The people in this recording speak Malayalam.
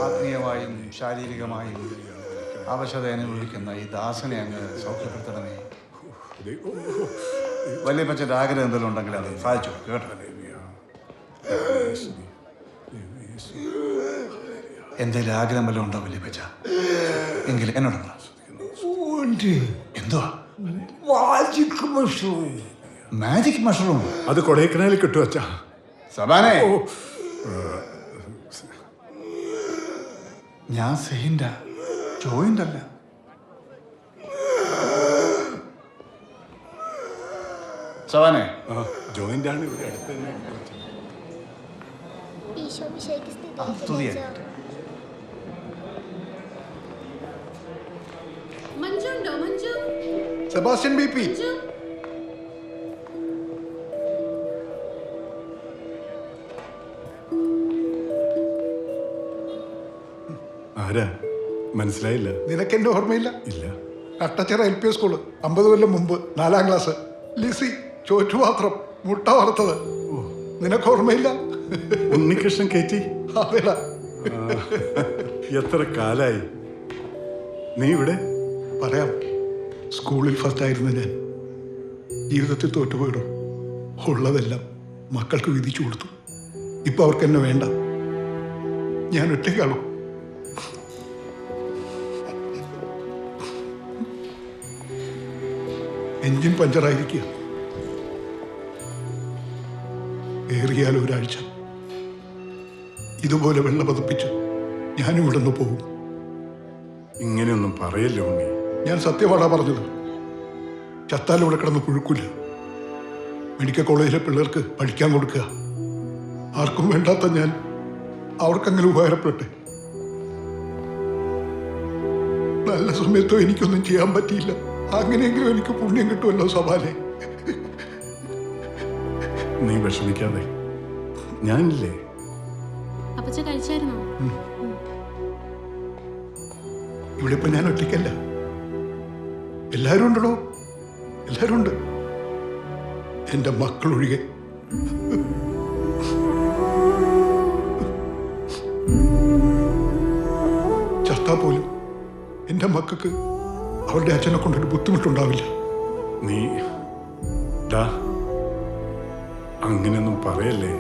ആത്മീയമായും ശാരീരികമായും അവശത അനുഭവിക്കുന്ന ഈ ദാസനെ അങ്ങ് സൗഖ്യപ്പെടുത്തണമേ. വല്യപ്പച്ചൻ്റെ ആഗ്രഹം എന്തെങ്കിലും ഉണ്ടെങ്കിൽ അത് സാധിച്ചു കേട്ടോ. എന്തെങ്കിലും ആഗ്രഹം വല്ലതും ഉണ്ടോ വല്യപ്പച്ച? എങ്കിലും എന്നോട് എന്തുവാ? Magic mushroom? അത് കൊടൈക്കനാലിൽ കിട്ടും അച്ഛാ. സബാനെ, ഞാൻ സെയിൻ്റാ, ജോയിന്റ് അല്ല. സബാനെ, ജോയിന്റ് ആണ് ഇവിടെ അടുത്ത് തന്നെ. Sebastian B P. ആരാ? മനസ്സിലായില്ല. നിനക്കെന്റെ ഓർമ്മയില്ല? ഇല്ല. കട്ടച്ചിറ LP സ്കൂള്, 50 കൊല്ലം മുമ്പ്, 4ാം ക്ലാസ്. ലിസി, ചോറ്റുപാത്രം, മുട്ട വറുത്തത്. നിനക്ക് ഓർമ്മയില്ല? ഉണ്ണികൃഷ്ണൻ കേറ്റി. അതേടാ. എത്ര കാലായി നീ ഇവിടെ? പറയാം. സ്കൂളിൽ ഫസ്റ്റ് ആയിരുന്നു ഞാൻ. ജീവിതത്തിൽ തോറ്റുപോയിടും. ഉള്ളതെല്ലാം മക്കൾക്ക് വിധിച്ചു കൊടുത്തു. ഇപ്പൊ അവർക്ക് എന്നെ വേണ്ട. ഞാൻ ഒറ്റയ്ക്കാണോ? എഞ്ചിൻ പഞ്ചറായിരിക്കുക. ഏറിയാൽ ഒരാഴ്ച ഇതുപോലെ വെള്ളം പതിപ്പിച്ച് ഞാനും ഇവിടുന്ന് പോകും. ഇങ്ങനെയൊന്നും പറയല്ലോ ഉണ്ണി. ഞാൻ സത്യമാണാ പറഞ്ഞത്. ചത്താലും ഇവിടെ കിടന്ന് പുഴുക്കില്ല. മെഡിക്കൽ കോളേജിലെ പിള്ളേർക്ക് പഠിക്കാൻ കൊടുക്കുക. ആർക്കും വേണ്ടാത്ത ഞാൻ അവർക്കങ്ങനെ ഉപകാരപ്പെട്ടെ. നല്ല സമയത്തോ എനിക്കൊന്നും ചെയ്യാൻ പറ്റിയില്ല. അങ്ങനെയെങ്കിലും എനിക്ക് പുണ്യം കിട്ടുമല്ലോ സവാലെ. നീ വിഷമിക്കാതെ, ഞാനില്ലേ. ഇവിടെ ഇപ്പൊ ഞാൻ ഒറ്റയ്ക്കല്ല, എല്ലാരും ഉണ്ടല്ലോ. എല്ലാരും ഉണ്ട്, എന്റെ മക്കളൊഴികെ. ചത്താ പോലും എന്റെ മക്കൾക്ക് അവരുടെ അച്ഛനെ കൊണ്ടൊരു ബുദ്ധിമുട്ടുണ്ടാവില്ല. നീ അങ്ങനെയൊന്നും പറയല്ലേ.